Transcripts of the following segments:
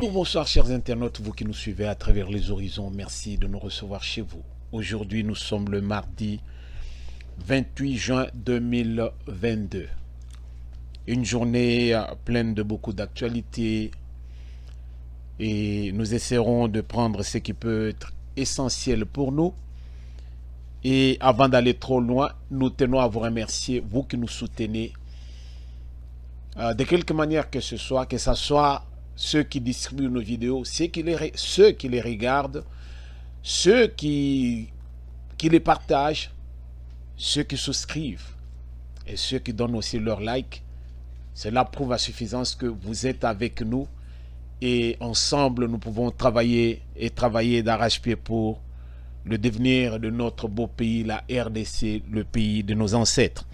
Bonjour, bonsoir chers internautes, vous qui nous suivez à travers les horizons, merci de nous recevoir chez vous. Aujourd'hui, nous sommes le mardi 28 juin 2022. Une journée pleine de beaucoup d'actualités et nous essaierons de prendre ce qui peut être essentiel pour nous. Et avant d'aller trop loin, nous tenons à vous remercier, vous qui nous soutenez, de quelque manière que ce soit ceux qui distribuent nos vidéos, ceux qui les regardent, ceux qui les partagent, ceux qui souscrivent et ceux qui donnent aussi leur like. Cela prouve à suffisance que vous êtes avec nous et ensemble nous pouvons travailler d'arrache-pied pour le devenir de notre beau pays, la RDC, le pays de nos ancêtres.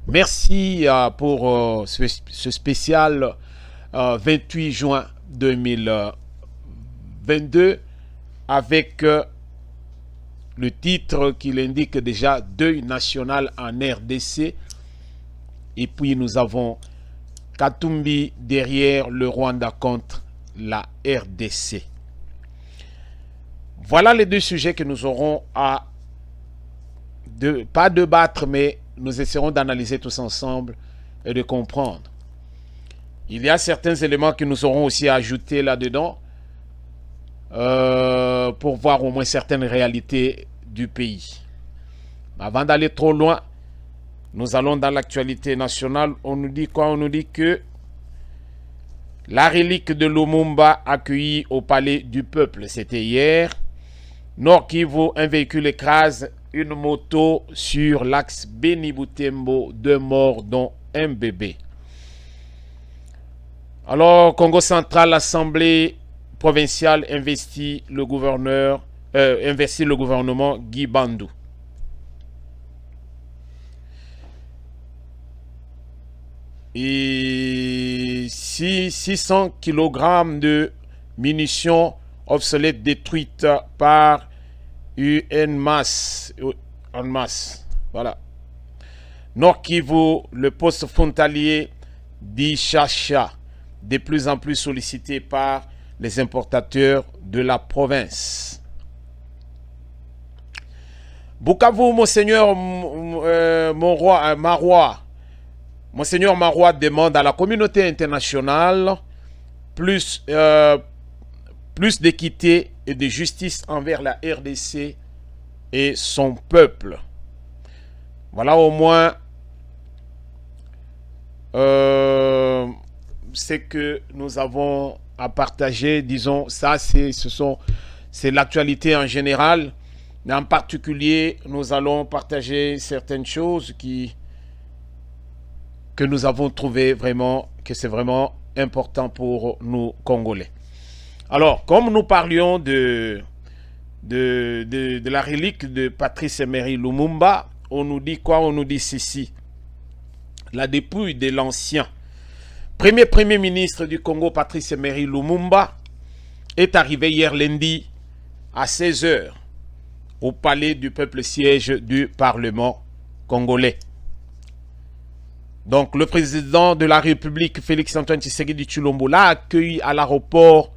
Merci pour ce spécial 28 juin 2022 avec le titre qui l'indique déjà, deuil national en RDC. Et puis nous avons Katumbi derrière le Rwanda contre la RDC. Voilà les deux sujets que nous aurons à pas débattre, mais nous essaierons d'analyser tous ensemble et de comprendre. Il y a certains éléments que nous aurons aussi à ajouter là-dedans pour voir au moins certaines réalités du pays. Avant d'aller trop loin, nous allons dans l'actualité nationale. On nous dit quoi? On nous dit que la relique de Lumumba accueillie au palais du peuple, c'était hier. Nord Kivu, un véhicule écrase une moto sur l'axe Beni-Butembo, 2 morts dont un bébé. Alors, Congo central, l'Assemblée provinciale investit le gouvernement Guy Bandou. Et 600 kg de munitions obsolètes détruites par UNMAS. Voilà. Nord Kivu, le poste frontalier d'Ichacha, de plus en plus sollicité par les importateurs de la province. Bukavu, Monseigneur Marois demande à la communauté internationale plus d'équité et de justice envers la RDC et son peuple. Voilà au moins c'est que nous avons à partager, disons, ça c'est l'actualité en général, mais en particulier nous allons partager certaines choses que nous avons trouvé vraiment, que c'est vraiment important pour nous Congolais. Alors, comme nous parlions de la relique de Patrice Emery Lumumba, on nous dit quoi? On nous dit ceci. La dépouille de l'ancien Premier ministre du Congo, Patrice Emery Lumumba, est arrivé hier lundi à 16 h au palais du peuple siège du Parlement congolais. Donc, le président de la République, Félix-Antoine Tshisekedi Tshilombo, l'a accueilli à l'aéroport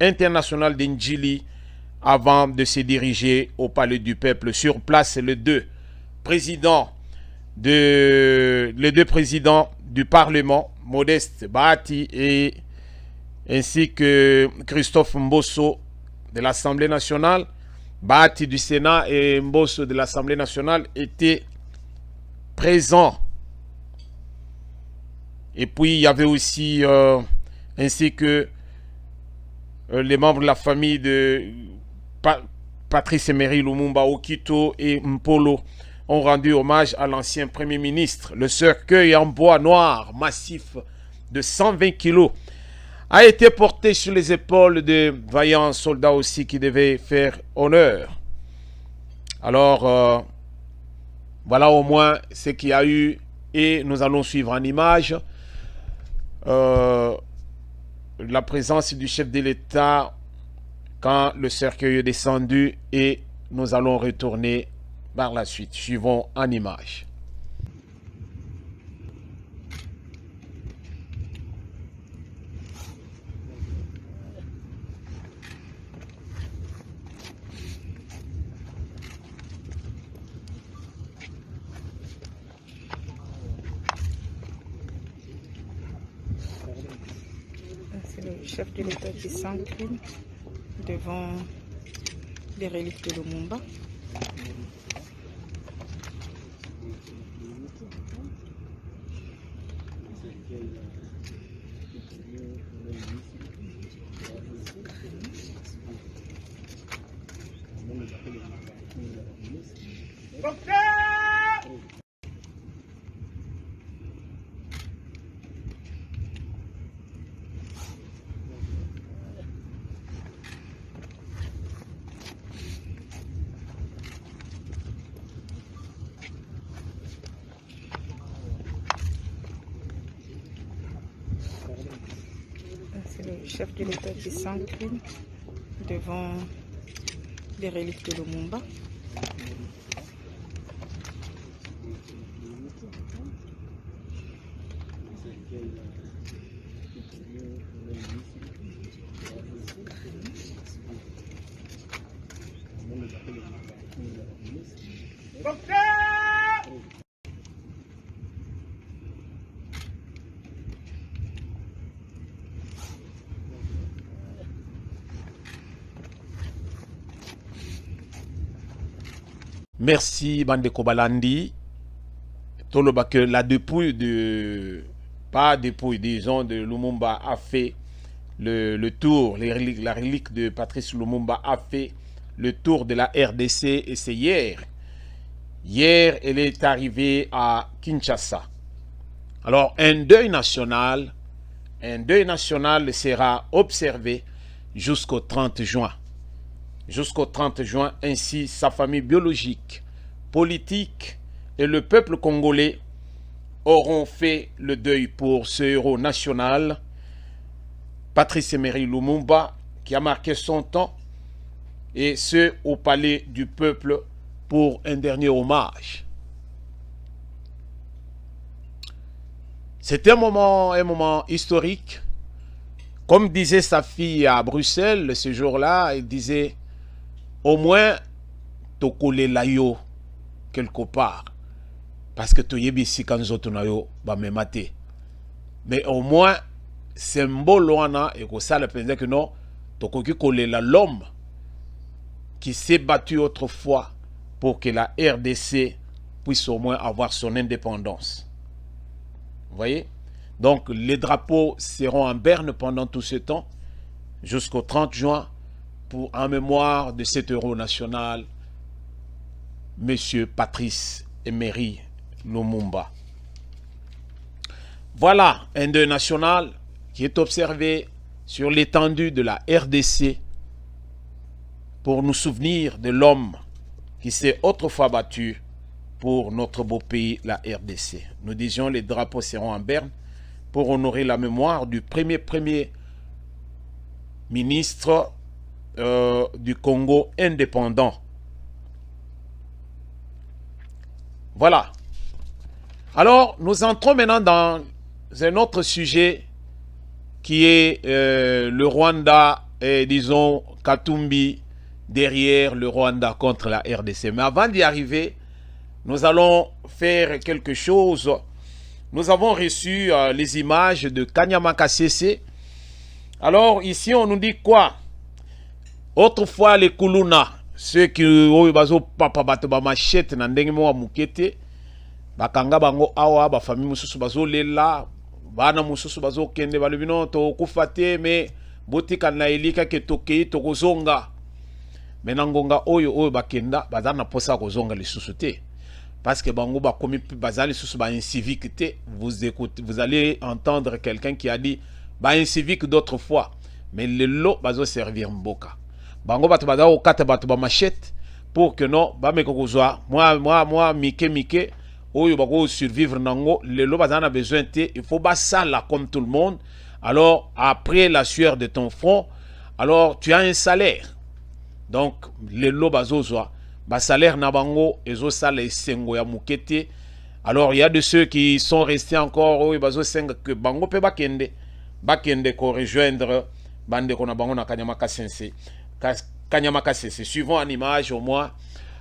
international d'Ndjili avant de se diriger au palais du peuple. Sur place, les deux présidents du Parlement, Modeste Bahati ainsi que Christophe Mbosso de l'Assemblée nationale, Bahati du Sénat et Mbosso de l'Assemblée nationale étaient présents. Et puis il y avait aussi ainsi que les membres de la famille de Patrice Emery Lumumba, Okito et Mpolo ont rendu hommage à l'ancien Premier ministre. Le cercueil en bois noir massif de 120 kg a été porté sur les épaules de vaillants soldats aussi qui devaient faire honneur. Alors, voilà au moins ce qu'il y a eu et nous allons suivre en image la présence du chef de l'État quand le cercueil est descendu et nous allons retourner par la suite. Suivons en image. chef de l'État qui s'incline devant les reliques de Lumumba. C'est le chef de l'État qui s'incline devant les reliques de Lumumba. Merci Bandeko Balandi. Toloba que la dépouille de... Pas dépouille, disons, de Lumumba a fait le tour, la relique de Patrice Lumumba a fait le tour de la RDC et c'est hier. Hier, elle est arrivée à Kinshasa. Alors, un deuil national sera observé jusqu'au 30 juin. Jusqu'au 30 juin, ainsi sa famille biologique, politique et le peuple congolais auront fait le deuil pour ce héros national, Patrice Emery Lumumba, qui a marqué son temps, et ce au palais du peuple pour un dernier hommage. C'était un moment historique. Comme disait sa fille à Bruxelles ce jour-là, elle disait au moins tokole layo quelque part parce que tu yebi si kanzoto na yo ba memate. Mais au moins symbole wana et que ça le pensait que non tokoki kolela l'homme qui s'est battu autrefois pour que la RDC puisse au moins avoir son indépendance. Vous voyez? Donc les drapeaux seront en berne pendant tout ce temps jusqu'au 30 juin en mémoire de cet héros national, Monsieur Patrice Emery Lumumba. Voilà un deuil national qui est observé sur l'étendue de la RDC pour nous souvenir de l'homme qui s'est autrefois battu pour notre beau pays, la RDC. Nous disions les drapeaux seront en berne pour honorer la mémoire du premier ministre du Congo indépendant. Voilà. Alors, nous entrons maintenant dans un autre sujet qui est le Rwanda et disons Katumbi derrière le Rwanda contre la RDC. Mais avant d'y arriver, nous allons faire quelque chose. Nous avons reçu les images de Kanyama Kasese. Alors, ici, on nous dit quoi? Autrefois, les Kuluna, ceux qui ont papa bato ba machette na ndenge mo mukete, bakanga bango awa ba famille mususu bazo lela, bana mususu bazo kende balubino to kufate me botika na elika ke tokei to kozonga. Menangonga oyo bakenda bazana posa kozonga lisusu te. Parce que bango ba komi bazali susu ba incivique te. Vous allez entendre quelqu'un qui a dit ba incivique d'autres fois, mais le lot bazo servir mboka. Bango batu bada o kata batu ba machette pour que non ba meko kozwa moi mike oyo bako survivre nango le lot bazana besoin te, il faut ba sala comme tout le monde. Alors après la sueur de ton front, alors tu as un salaire. Donc le lot bazozwa ba salaire na bango ezo sala esengo ya mukete. Alors il y a de ceux qui sont restés encore oyo bazo senga que bango pe bakende ko rejoindre bande ko na bango na Kanyama Kasese. Kanyama Kasese, suivons en image au moins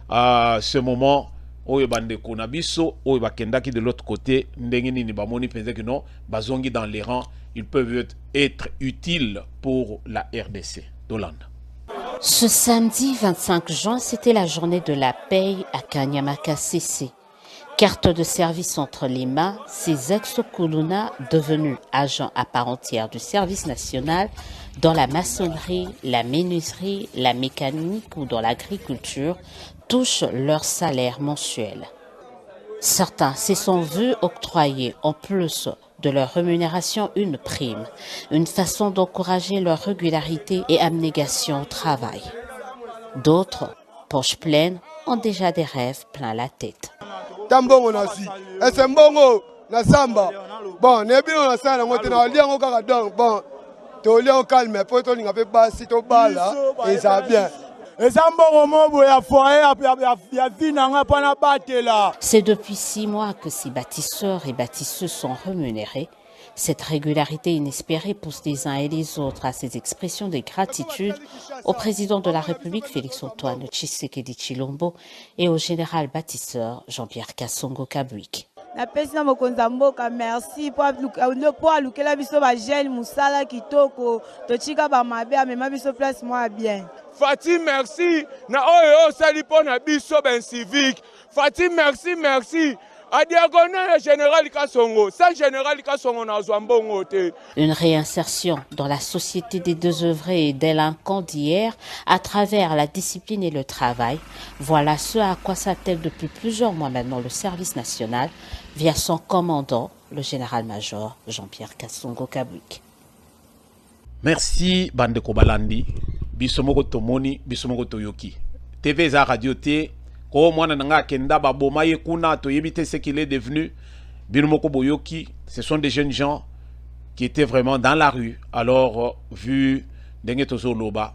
ce moment oyo bandeko na biso oyo bakendaki de l'autre côté ndenge nini bamoni penza que non bazongi dans les rangs, ils peuvent être utiles pour la RDC d'Hollande. Ce samedi 25 juin, c'était la journée de la paye à Kanyamaka CC. Carte de service entre les mains, ces ex-Kuluna, devenus agents à part entière du service national dans la maçonnerie, la menuiserie, la mécanique ou dans l'agriculture, touchent leur salaire mensuel. Certains se sont vus octroyer en plus de leur rémunération une prime, une façon d'encourager leur régularité et abnégation au travail. D'autres, poches pleines, ont déjà des rêves plein la tête. Tambongo nasi, ese mbongo na samba. Bon, nebino na sala ngote na lia ngo kaka donc bon. To lia au calme, po to ninga pe ba si to bala et ça bien. C'est depuis 6 mois que ces bâtisseurs et bâtisseuses sont rémunérés. Cette régularité inespérée pousse les uns et les autres à ces expressions de gratitude au président de la République Félix-Antoine Tshisekedi Tshilombo et au général bâtisseur Jean-Pierre Kassongo Kabwik. Merci pour alukela biso ba jeune musala kitoko tochika ba mabe amema biso place moi bien. Fatih merci na oyo sali pona biso ben civique. Fatih merci. Une réinsertion dans la société des désœuvrés et délinquants d'hier à travers la discipline et le travail. Voilà ce à quoi s'attelle depuis plusieurs mois maintenant le service national via son commandant, le général-major Jean-Pierre Kassongo Kabwik. Merci Bandeko Balandi, bisomoko tomoni, bisomoko toyoki. TV za radio te. Oh, moi, kenda baboma yekuna to yebite ce qu'il est devenu. Binumoko boyoki, ce sont des jeunes gens qui étaient vraiment dans la rue. Alors, vu Dengetozo Loba,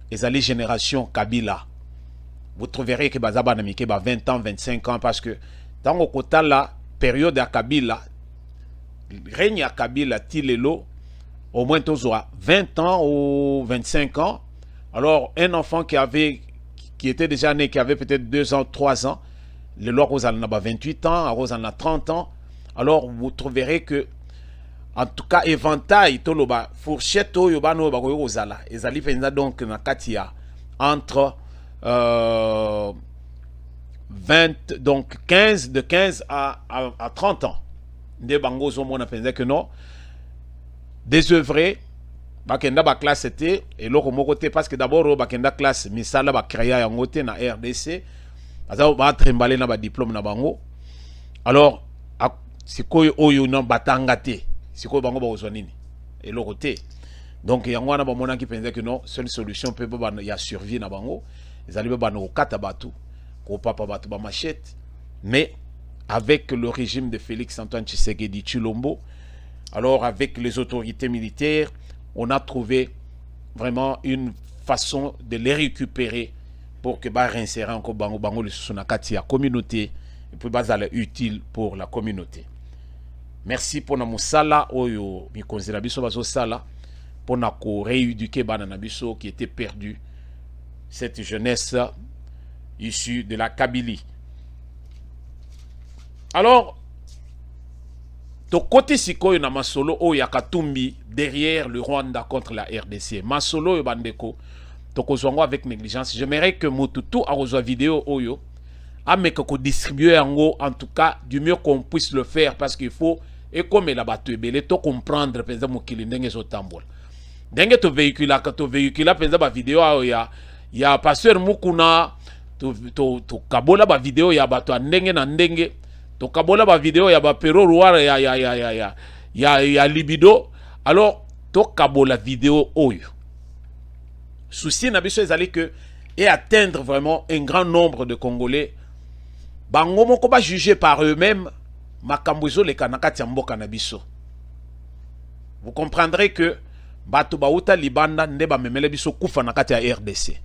les alliés génération Kabila, vous trouverez que Bazaba Namike 20 ans, 25 ans, parce que dans le quota la période à Kabila, règne à Kabila, Tilelo, au moins 20 ans ou 25 ans. Alors, un enfant qui était déjà né, qui avait peut-être 2 ans, 3 ans, le Loi Rosanna a 28 ans, Rosanna 30 ans. Alors vous trouverez que, en tout cas, éventail, toloba, fourchette, yobano, bagoyo Rosala, et zali fenza donc na katia entre 20, donc 15, de 15 à 30 ans. Nde bango zo mona penza que non, désœuvré, bakenda ba classe était et loko moko te parce que d'abord bakenda classe misala ba créa yango te na RDC aza ba trembalé na ba diplôme na bango. Alors sikoyo oyo na batanga te sikoyo bango ba ozwa nini et loko te. Donc yango na ba mona ki penza que non, seule solution peut ba ya survie na bango ezali ba no kata batu ko papa batu ba machette, mais avec le régime de Félix Antoine Tshisekedi Tshilombo, alors avec les autorités militaires, on a trouvé vraiment une façon de les récupérer pour que bah réinsérer encore bango bango le sunakati ya communauté et puis bah ça utile pour la communauté. Merci pour na musala oyo mikonzi na biso bazo sala pour na ko rééduquer bana na biso qui était perdu, cette jeunesse issue de la Kabylie. Alors to côté sikoyo na masolo o ya Katumbi derrière le Rwanda contre la RDC. Masolo yo bandeko to kozwango avec négligence. J'aimerais que Motutu a reçu vidéo oyo a meka ko distribuer yango en tout cas du mieux qu'on puisse le faire parce qu'il faut et comme la bateau belé to comprendre penza mokili ndenge zo tambola. Ndenge to véhicule penza ba vidéo ya pasteur Mukuna to kabola ba vidéo ya bato ndenge na ndenge. To kabola ba vidéo ya ba pero ruara ya libido. Alors to kabola vidéo oyo souci na biso ezali que et atteindre vraiment un grand nombre de Congolais bango moko ba juger par eux-mêmes makambo ezo leka na kati ya mboka na biso. Vous comprendrez que bato bauta libanda nde ba memele biso kufa na kati ya RDC.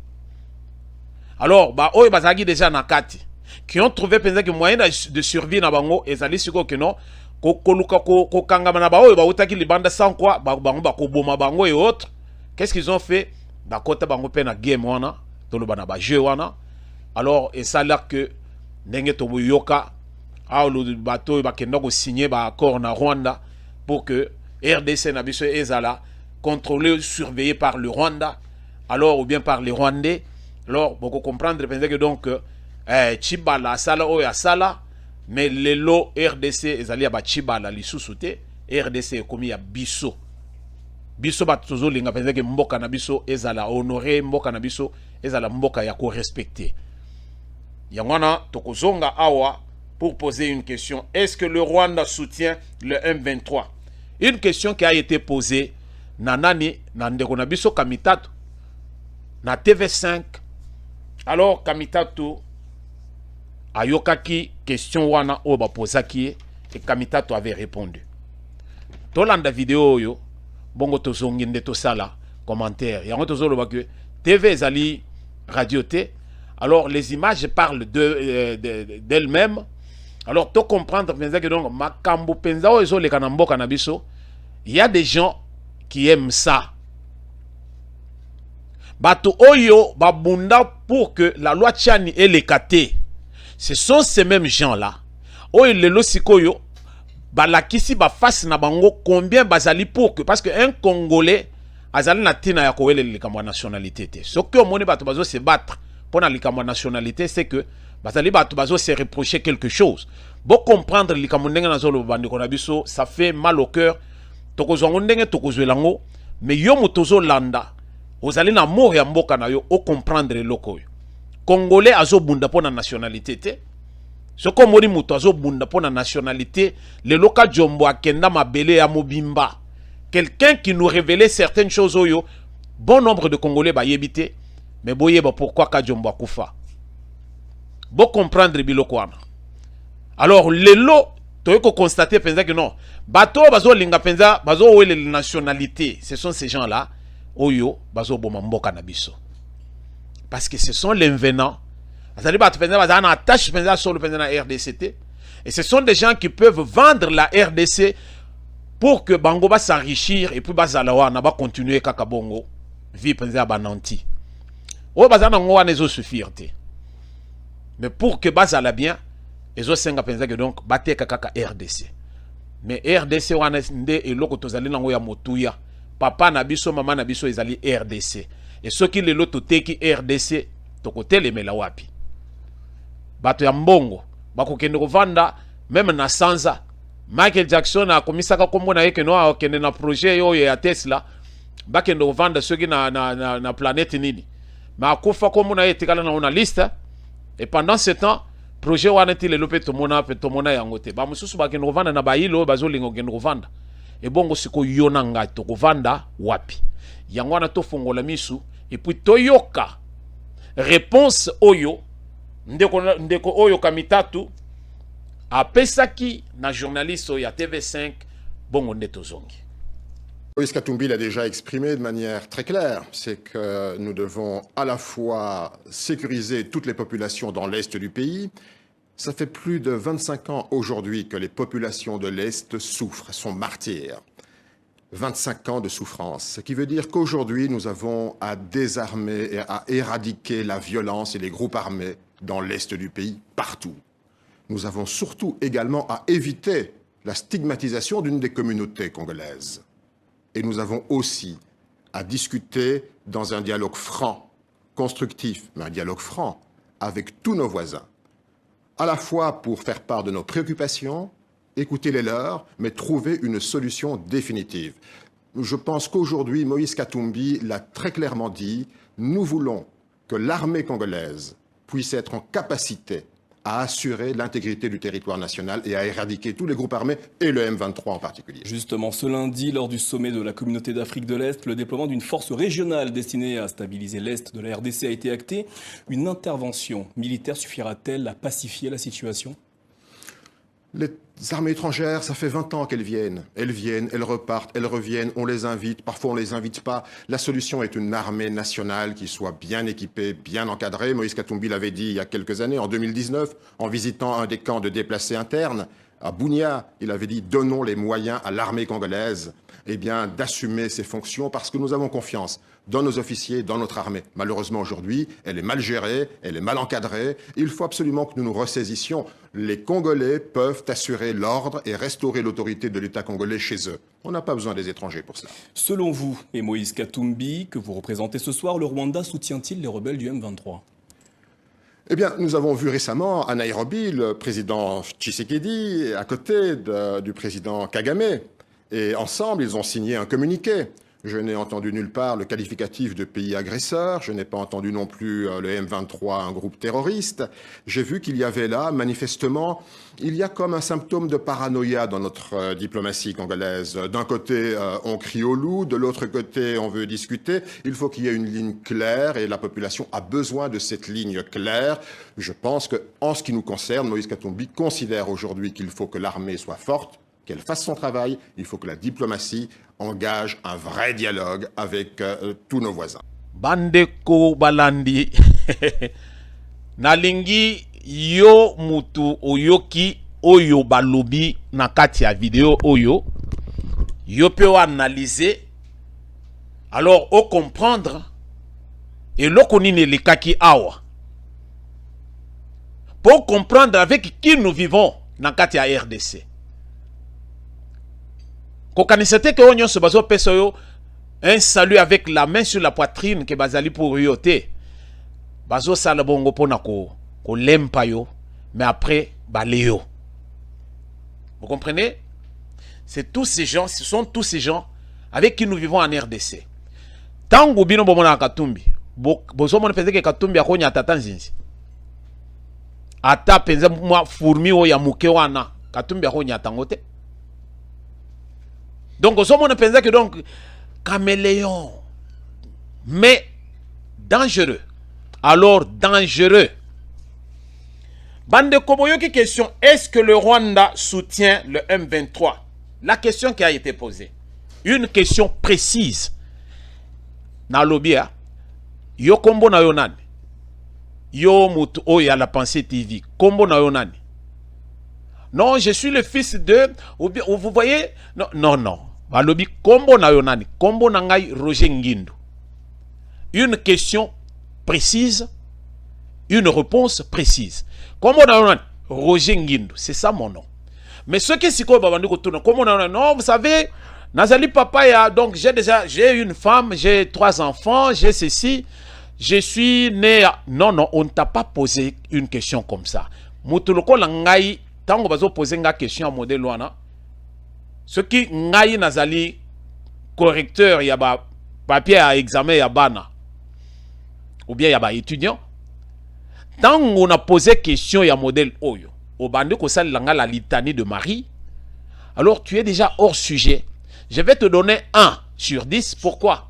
Alors ba oyo bazaki déjà na kati qui ont trouvé peut-être moyen de survie na bango ezali siko que non ko koluka ko kangama na ba oyo bauta ki libanda sans quoi bango ba ko boma bango et autres. Qu'est-ce qu'ils ont fait? Ba kota bango pe na game wana toloba na ba jeu wana. Alors et ça là que ndenge toboyoka le bateau bakenda ko signer ba accord na Rwanda pour que RDC na biso ezala contrôlé, surveillé par le Rwanda, alors ou bien par les Rwandais. Alors beaucoup comprendre que donc Chibala sala o ya sala, mais le lot RDC ezali ba Chibala li sous-souté, RDC komi ya biso. Biso batozo linga penza que mboka na biso ezala honoré, mboka na biso ezala mboka ya ko respecter. Yangwana tokozonga awa pour poser une question. Est-ce que le Rwanda soutient le M23? Une question qui a été posée nanani nandeko na biso Kamitatu na TV5. Alors Kamitatu ayokaki question wana o ba posaki et Kamitatu avait répondu. Tolanda vidéo yo bongo tozongi nde tosala commentaire. Yango tozolo ba que TV ezali radio T. Alors les images parlent d'elles-mêmes. Alors tu comprendre que donc makambo penza o ezo le kanambo kanabiso. Il y a des gens qui aiment ça. Bato oyo babunda pour que la loi Tchani est l'écaté. Ce sont ces mêmes gens-là. Oyo lelo sikoyo balakisi ba face na bango combien bazali pour que parce que un Congolais azali na tina ya kowele likamwa nationalité te. Ce que omoni bato bazo se battre pour na likamwa nationalité c'est que bazali bato bazo se reprocher quelque chose. Bon comprendre likamwa ndenge na zolo bandi ko na biso ça fait mal au cœur. Tokozwango ndenge tokozwelango mais yo motozo landa ozali na mort ya mboka na yo o comprendre loko yo. Congolais azo bunda pour na nationalité te. Ce que moni muto azo bunda pour na nationalité le loka jombo akenda mabele ya mobimba. Quelqu'un qui nous révélait certaines choses oyo bon nombre de Congolais ba yebite mais boyeba pourquoi ka jombo akufa. Bon comprendre biloko wana. Alors lelo tu peux constater que non. Bato bazo linga penza bazo wele nationalité. Ce sont ces gens-là. Oyo bazo bomamboka na biso. Parce que ce sont les venants. Bazali bato penza baza na attache penza sur le penza na RDCT. Et ce sont des gens qui peuvent vendre la RDC pour que bango ba s'enrichir et puis bazalawa na ba continuer kaka bongo vie penza bananti. O bazana ngo wana ezo suffire te. Mais pour que bazala bien ezo senga penza que donc bateka kaka RDC. Mais RDC wana nde eloko tozali nango ya motuya. Papa na biso mama na biso ezali RDC. Et ceux qui lelo toteki RDC tokote le mela wapi. Bato ya mbongo bako kende kovanda même na sanza. Michael Jackson a komisaka kombo na yeke no akende na projet yo ya Tesla. Bakende kovanda ceux qui na planète nini. Ma akufa kombo na yetikala na una liste. Et pendant ce temps projet wana ti le lope tomona yangote ba mususu ba kendo vanda na bailo bazolingo kendo vanda e bongo siko yona nga to vanda wapi yangwana to fongola misu et puis toyoka réponse oyo ndeko oyo Kamitatu apesaki na journaliste ya TV5 bongo ndeto zongi. Moïse Katumbi l'a déjà exprimé de manière très claire, c'est que nous devons à la fois sécuriser toutes les populations dans l'Est du pays. Ça fait plus de 25 ans aujourd'hui que les populations de l'Est souffrent, sont martyrs. 25 ans de souffrance, ce qui veut dire qu'aujourd'hui nous avons à désarmer et à éradiquer la violence et les groupes armés dans l'Est du pays, partout. Nous avons surtout également à éviter la stigmatisation d'une des communautés congolaises. Et nous avons aussi à discuter dans un dialogue franc, constructif, mais un dialogue franc avec tous nos voisins. À la fois pour faire part de nos préoccupations, écouter les leurs, mais trouver une solution définitive. Je pense qu'aujourd'hui, Moïse Katumbi l'a très clairement dit, nous voulons que l'armée congolaise puisse être en capacité à assurer l'intégrité du territoire national et à éradiquer tous les groupes armés et le M23 en particulier. Justement, ce lundi, lors du sommet de la communauté d'Afrique de l'Est, le déploiement d'une force régionale destinée à stabiliser l'Est de la RDC a été acté. Une intervention militaire suffira-t-elle à pacifier la situation ? Les armées étrangères, ça fait 20 ans qu'elles viennent. Elles viennent, elles repartent, elles reviennent, on les invite, parfois on ne les invite pas. La solution est une armée nationale qui soit bien équipée, bien encadrée. Moïse Katumbi l'avait dit il y a quelques années, en 2019, en visitant un des camps de déplacés internes À Bunia, il avait dit « Donnons les moyens à l'armée congolaise d'assumer ses fonctions parce que nous avons confiance dans nos officiers, dans notre armée. » Malheureusement, aujourd'hui, elle est mal gérée, elle est mal encadrée. Il faut absolument que nous nous ressaisissions. Les Congolais peuvent assurer l'ordre et restaurer l'autorité de l'État congolais chez eux. On n'a pas besoin des étrangers pour cela. Selon vous, et Moïse Katumbi, que vous représentez ce soir, le Rwanda soutient-il les rebelles du M23 ? Eh bien, nous avons vu récemment à Nairobi le président Tshisekedi à côté du président Kagame. Et ensemble, ils ont signé un communiqué. Je n'ai entendu nulle part le qualificatif de pays agresseur. Je n'ai pas entendu non plus le M23, un groupe terroriste. J'ai vu qu'il y avait là, manifestement, il y a comme un symptôme de paranoïa dans notre diplomatie congolaise. D'un côté, on crie au loup. De l'autre côté, on veut discuter. Il faut qu'il y ait une ligne claire et la population a besoin de cette ligne claire. Je pense qu'en ce qui nous concerne, Moïse Katumbi considère aujourd'hui qu'il faut que l'armée soit forte, qu'elle fasse son travail. Il faut que la diplomatie engage un vrai dialogue avec tous nos voisins. Bandeko balandi nalingi yo mutu oyoki oyo balobi na kati ya video oyo yo peut analyser alors au comprendre et lokonine likaki awa pour comprendre avec qui nous vivons na kati ya RDC. Kokanisete ke onyo se bazo peso yo un salut avec la main sur la poitrine que bazali pour yote. Bazo sala bongo pona ko lempa yo mais après baléo. Vous comprenez? C'est tous ces gens, ce sont tous ces gens avec qui nous vivons en RDC. Tango bino bomona Katumbi. Bozo mona penze ke Katumbi akonya tata nzinzi. Ata penze mwa fourmi o ya muke wana Katumbi akonya tangote. Donc, on a pensé que donc, caméléon, mais dangereux. Alors, dangereux. Bande Koboyoki question, est-ce que le Rwanda soutient le M23? La question qui a été posée. Une question précise. Na lobia, yo kombo na yonani. Yo mutu oya la pensée TV. Kombo na yonani. Non, je suis le fils de... Vous voyez? Non, non, non. Balobi, kombo na yonani. Kombo na ngai Roger Ngindu. Une question précise. Une réponse précise. Kombo na yonani. Roger Ngindu. C'est ça mon nom. Mais ce qui est si quoi, kombo na yonani. Non, vous savez, Nazali papa ya, donc j'ai une femme, j'ai 3 enfants, j'ai ceci. Je suis né à... Non, non, on ne t'a pas posé une question comme ça. Mutuloko la ngai... Tant qu'on va poser une question à modèle wana, ce qui ngai nazali correcteur y a ba papier à examen y a bana ou bien y a ba étudiant. Tant on a posé question y a modèle oyo, au bande ko sal langa la litanie de Marie, alors tu es déjà hors sujet. Je vais te donner 1 sur 10. Pourquoi?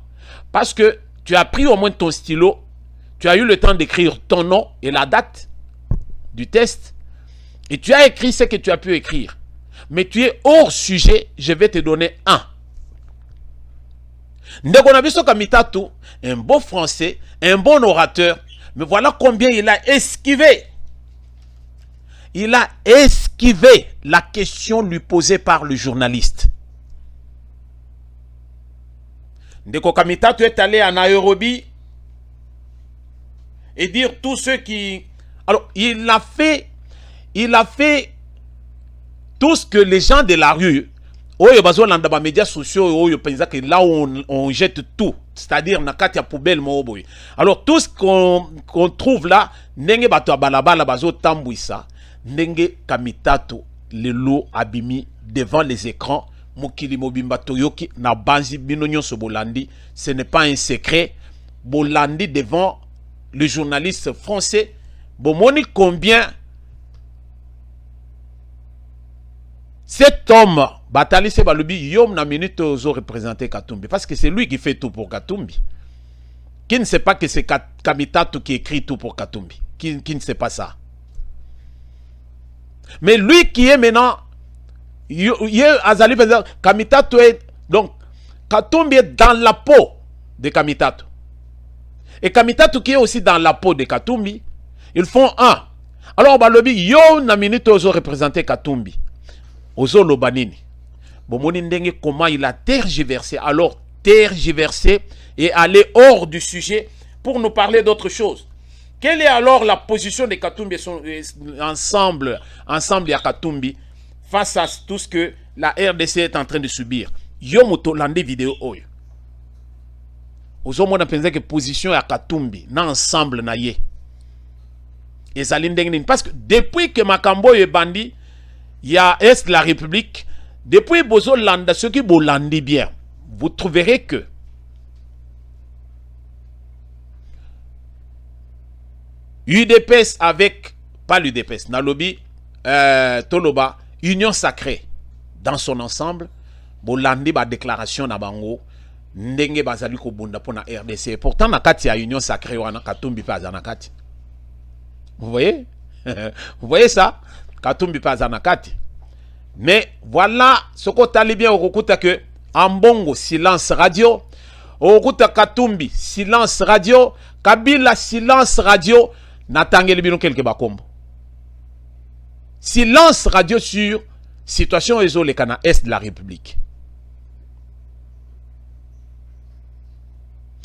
Parce que tu as pris au moins ton stylo, tu as eu le temps d'écrire ton nom et la date du test. Et tu as écrit ce que tu as pu écrire. Mais tu es hors sujet, je vais te donner 1. Ndekonabiso Kamitatu, un beau français, un bon orateur. Mais voilà combien il a esquivé. Il a esquivé la question lui posée par le journaliste. Ndeko Kamitatu est allé à Nairobi et dire tous ceux qui... Alors, il a fait tout ce que les gens de la rue, les médias sociaux, là où on jette tout, c'est-à-dire na kati ya poubelle moboy. Alors tout ce qu'on trouve là, nenge bato balabala bazo tambouissa, nenge Kamitatu lelo abimi devant les écrans, mokili mobimba toyoki na banzi binonyo so bolandi, ce n'est pas un secret, bolandi devant le journaliste français, bomoni combien cet homme, Batali Sebalubi, Yom na minute ozo représenter Katumbi. Parce que c'est lui qui fait tout pour Katumbi. Qui ne sait pas que c'est Kamitatu qui écrit tout pour Katumbi. Qui ne sait pas ça. Mais lui qui est maintenant, Kamitatu est, donc, Katumbi est dans la peau de Kamitatu. Et Kamitatu qui est aussi dans la peau de Katumbi, ils font un. Alors, Balobi, Yom na minute ozo représenter Katumbi. Ozolo Banini. Bomoni ndenge comment il a tergiversé. Alors, tergiversé et aller hors du sujet pour nous parler d'autre chose. Quelle est alors la position de Katumbi et son ensemble de Katumbi face à tout ce que la RDC est en train de subir? Yo moto lande vidéo oyo. Ozo mona penza que position ya Katumbi na ensemble na ye. Ezali ndenge nini? Parce que depuis que Makambo est bandi, il y a Est de la République, depuis Bozo Landa, ceux qui bolandi bien, vous trouverez que UDPS avec, pas l'UDPS, Nalobi, Toloba, Union Sacrée, dans son ensemble, bolandi ba déclaration na bango, ndenge bazali ko bunda pour na RDC. Pourtant, na kati ya Union Sacrée, wana Katumbi pa zanakati. Vous voyez? Vous voyez ça? Katumbi pa zanakati. Mais voilà ce qu'on t'a bien au Rokuta que Ambongo, silence radio. Au Rokuta Katumbi, silence radio. Kabila, silence radio. Natangeli bino quelque bakombo. Silence radio sur situation isolée kana Est de la République.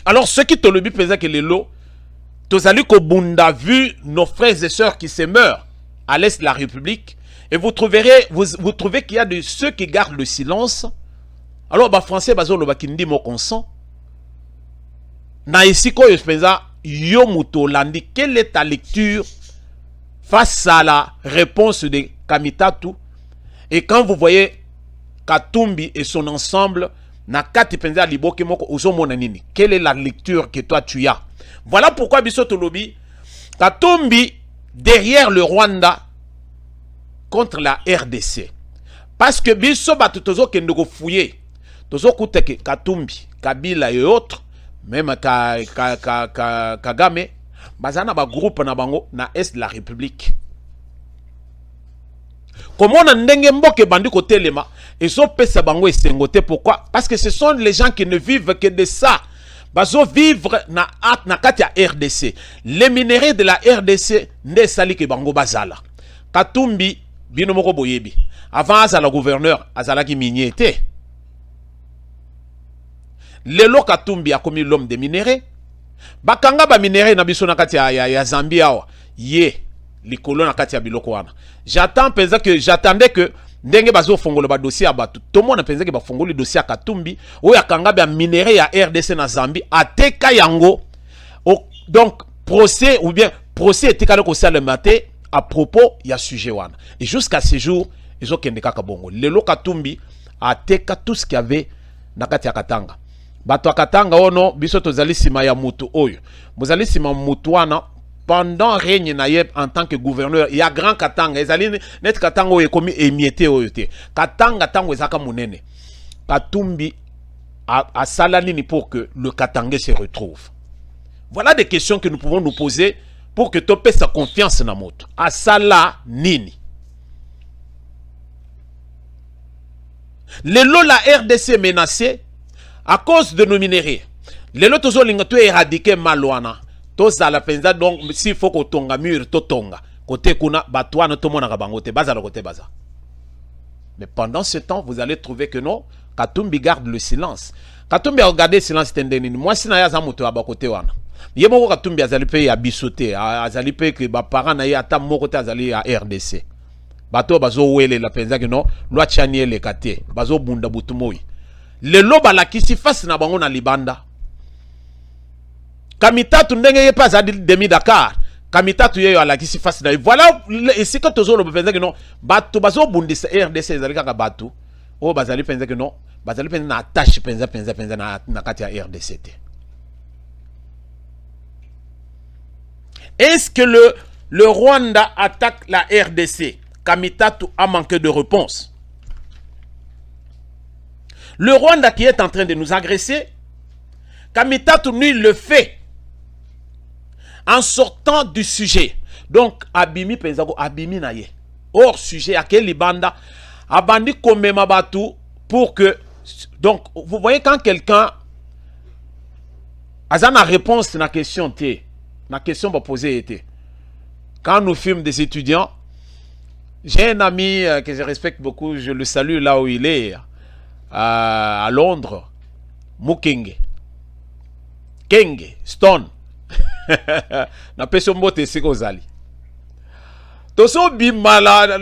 Alors ceux qui te le disent pensaient que les lots, Tozali Kobunda vu nos frères et sœurs qui se meurent à l'Est de la République. Et vous trouverez, vous trouvez qu'il y a de ceux qui gardent le silence. Alors, bah, français, bah, zolo, bah, qui dit mon consent. Na ici, quoi, yo muto landi, quelle est ta lecture face à la réponse de Kamitatu? Et quand vous voyez Katumbi et son ensemble, na kati penza liboke moko uzomona nini? Quelle est la lecture que toi tu as? Voilà pourquoi Bisoto Lobi, Katumbi, derrière le Rwanda, contre la RDC. Parce que biso batu tozo kendoko fouiller. Tozo kuteke Katumbi, Kabila et autres, même Kagame, bazana ba groupe na bango na Est de la République. Comment on a ndenge mboke bandi kote lema et so pesa bango et sengote? Pourquoi? Parce que ce sont les gens qui ne vivent que de ça. Bazo vivre na kati ya RDC. Les minéraux de la RDC ne sali ke bango bazala. Katumbi bino moko boyebi. Avant azala gouverneur, azala ki miniete. Lelo Katumbi a commis l'homme des minéraux. Bakanga ba minéraux na biso na kati ya Zambia awa. Ye likolo na kati ya biloko wana. J'attendais que ndenge bazo fongolo ba dossier ya batu. Tout le monde pensait que ba fongolo dossier ya Katumbi ou ya kanga ba minéraux ya RDC na Zambie ateka yango. Donc procès ou bien procès etikale ko salemate à propos il y a sujet wana. Et jusqu'à ce jour ils ont kendeka kabongo. Lelo Katumbi ateka tout ce qu'il y avait na kati ya Katanga. Bato Katanga ono biso tozali sima ya mutu oyo. Mozali sima mutu wana pendant règne naïe en tant que gouverneur, il y a grand Katanga. Ezali net Katanga oyo komi émietté oyo te. Katanga tango ezaka munene. Katumbi a salanini pour que le Katanga se retrouve. Voilà des questions que nous pouvons nous poser pour que tu aies sa confiance dans moto. Asala nini. Lelo la RDC menacée à cause de nos minéraux. Lelo tozo linga tu éradiquer malwana. Toza la penza donc s'il faut que tonga mur to tonga. Côté kuna batouane to mona kabangote baza le côté baza. Mais pendant ce temps, vous allez trouver que non, Katumbi garde le silence. Katumbi a regardé le silence tendenini. Moi si na ya za moto aba côté wana. Yemo Katumbi azali pe ya bisoté, azali pe que ba parents na ya ata moko te azali ya RDC. Bato bazo wele la penza que non, loi chanie le kate, bazo bunda butumoi. Le loba la kisi face na bango na libanda. Kamitatu ndenge ye pas à demi Dakar. Kamitatu ye ala kisi face na. Voilà et c'est quand tozo le penza que non, bato bazo bundisa RDC azali kaka bato. O bazali penza que non, bazali penza na attache penza na kati ya RDC. Est-ce que le Rwanda attaque la RDC? Kamitatu a manqué de réponse. Le Rwanda qui est en train de nous agresser, Kamitatu lui le fait en sortant du sujet. Donc, Abimi Penzago, Abimi Naye. Hors sujet, à quel Libanda, Abandi Komemabatu pour que. Donc, vous voyez quand quelqu'un a une réponse à la question, la question va poser était. Quand nous filmons des étudiants, J'ai un ami que je respecte beaucoup, je le salue là où il est, à Londres, Mukenge. Kenge, Stone. Na peso mbote siko zali. Toso bimala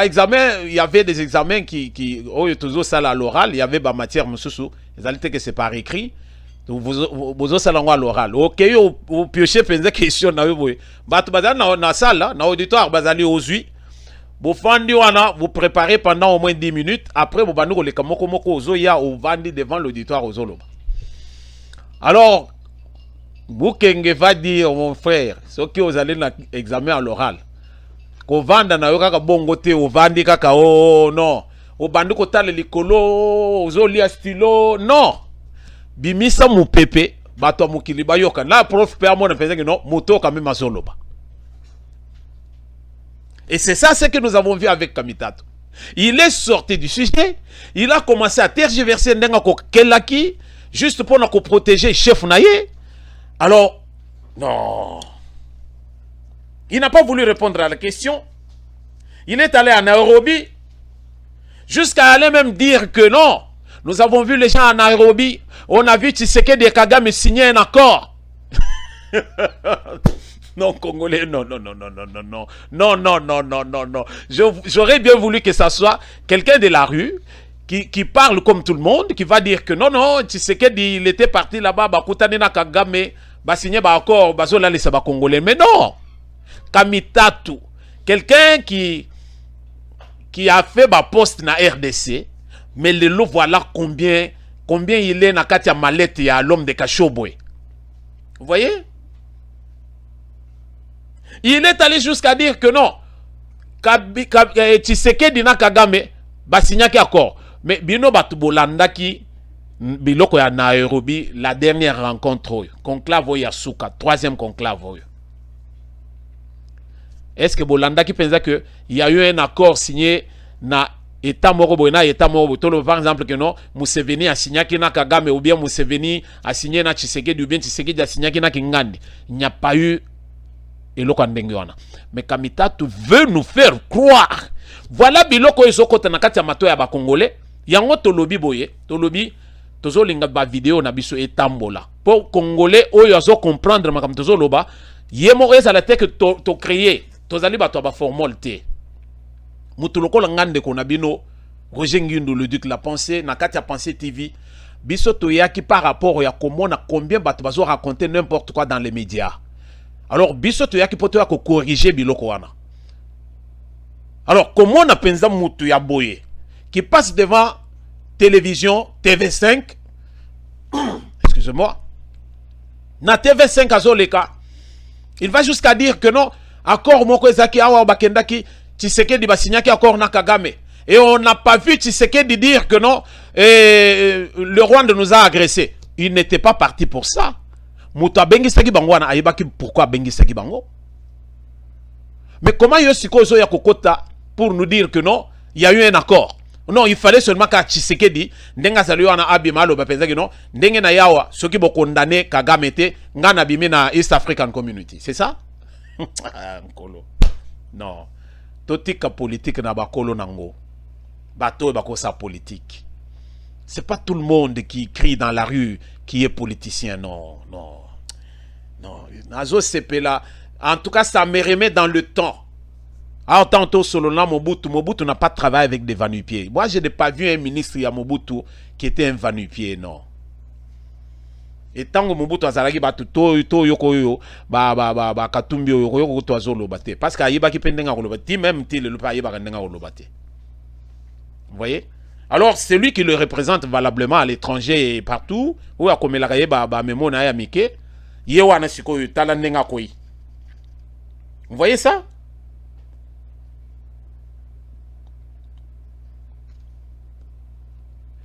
examen, il y avait des examens qui tozo sala à l'oral, il y avait ba matière mususu, ils allaient que c'est par écrit. Vous sala à l'oral. OK, vous piochez penza question na yo. Batu bazana na salle, na auditoire bazali ozui. Vous fandi wana, vous préparez pendant au moins 10 minutes, après vous bandu le kamoko moko ozo ya ou vandi devant l'auditoire ozoloba. Alors Mukenge va dire, mon frère, ceux qui ont allé l'examen à l'oral, qu'on vende na yoka bongo te, au vandi kaka, oh non, au bandu kota le likolo, aux olia stylo, non. Bimisa mu pepe, bato mukiliba yoka. Là, prof père mon faisait que non, moto quand même soloba. Et c'est ça ce que nous avons vu avec Kamitato. Il est sorti du sujet, il a commencé à tergiverser ndenga ko kelaki, juste pour nous protéger chef naye. Alors, non. Il n'a pas voulu répondre à la question. Il est allé à Nairobi, jusqu'à aller même dire que non. Nous avons vu les gens à Nairobi. On a vu Tshisekedi et Kagame signer un accord. Non, Congolais, non. Non. J'aurais bien voulu que ça soit quelqu'un de la rue qui parle comme tout le monde, qui va dire que non, Tshisekedi, il était parti là-bas, Bakutane na Kagame, signé accord, Bazola les Congolais. Mais non! Kamitato, quelqu'un qui a fait poste na RDC, mais le lot voilà combien il est na Katia Malette et à l'homme de Kachobwe. Vous voyez? Il est allé jusqu'à dire que non, Tshisekedi na Kagame, signaki accord. Mais bino batubolandaki biloko ya Nairobi, la dernière rencontre, conclave ya Suka, 3e conclave. Est-ce que Bolanda qui pensait qu'il y a eu un accord signé na État Morobo na État Morobo, par exemple que non, Museveni a signé na Kagame ou bien Museveni a signé na Tshisekedi ou bien Tshisekedi a signé na Kingandi. Il n'y a pas eu eloko ndengwana. Mais Kamitato veut nous faire croire. Voilà biloko ezokota na kati ya mato ya ba Congolais. Yango tolobi boye, tolobi tozo linga ba vidéo na biso etambola. Pour Congolais oyo azo comprendre makam tozo loba, yemo eza la teke to créer. Tozali bato ba formalité. Mutuloko ngande kona bino Roger Ngindo le duc la pensée na kati ya pensée TV. Biso toyaki par rapport ya komona combien bato bazo raconter n'importe quoi dans les médias. Alors biso toyaki poto ya ko corriger biloko wana. Alors comment on a pensa mutu ya boye qui passe devant télévision TV5 excusez-moi na TV5 azoleka, il va jusqu'à dire que non, accord moko ezaki awa bakendaki Tshisekedi basignaki accord na Kagame et on n'a pas vu Tshisekedi dire que non, le Rwanda nous a agressé. Il n'était pas parti pour ça. Muta bengisaki bango wana ayebaki pourquoi bengisaki bango. Mais comment yosiko zo ya kokota pour nous dire que non, il y a eu un accord. Non, il fallait seulement qu'à Tshisekedi ndenga salu wana abima lo bapenzaki non, ndenge na yawa soki bo condamné Kagame te ngana bimi na East African Community. C'est ça? Nkolo. Non. Totika politique na bakolo nango. Bato bako sa politique. C'est pas tout le monde qui crie dans la rue qui est politicien. Non. Nazo Sepela. En tout cas, ça me remet dans le temps. Ah, tantôt, Solona Mobutu n'a pas travaillé avec des va-nu-pieds. Moi, je n'ai pas vu un ministre à Mobutu qui était un va-nu-pied, non. Et tant que Mobutu azalaki batu to yoko yo katumbi yoko to azolo bate parce que ayeba ki pendenga ko lobati même ti le pa ayeba kandenga ko lobate. Vous voyez? Alors celui qui le représente valablement à l'étranger et partout ou akomela kaye ba memo na ya mike ye wana sikoyo tala ndenga koi. Vous voyez ça?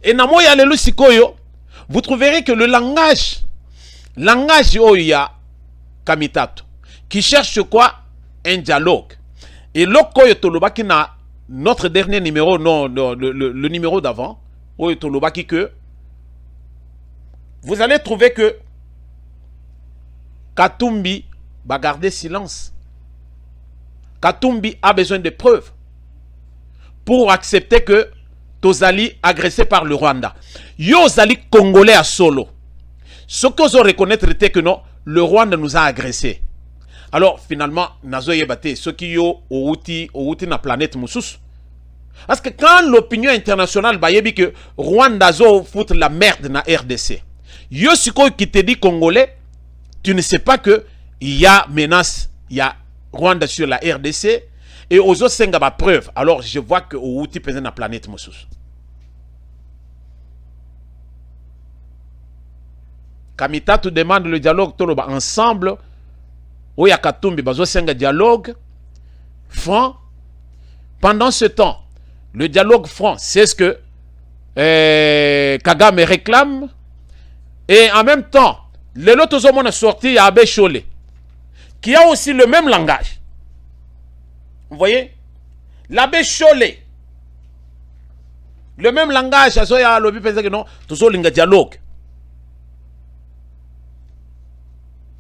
Et namo ya lelo sikoyo, vous trouverez que le langage oya Kamitato, qui cherche quoi? Un dialogue. Et l'okoyo tolobaki na notre dernier numéro, non, le numéro d'avant, oyo tolobaki que vous allez trouver que Katumbi va garder silence. Katumbi a besoin de preuves. pour accepter que tozali agressé par le Rwanda. Yo zali congolais à solo. Ce que vous reconnaître était que non, le Rwanda nous a agressés. Alors finalement, nazo yebate ce qui yo outi na planète musus. Parce que quand l'opinion internationale ba yebi que Rwanda zo fout la merde na RDC. Yo siko qui te dit congolais, tu ne sais pas que il y a menace, il y a Rwanda sur la RDC et aux autres senga ba preuve. Alors je vois que outi présent na planète musus. Kamita te demande le dialogue toloba ensemble. Oya Katumbi bazo senga dialogue franc. Pendant ce temps, le dialogue franc, c'est ce que Kagame réclame. Et en même temps, les autres hommes ont sorti à Abbé Cholé, qui a aussi le même langage. Vous voyez? L'abbé Cholé, le même langage, Azoya Lobi pense que non, toujours linga dialogue.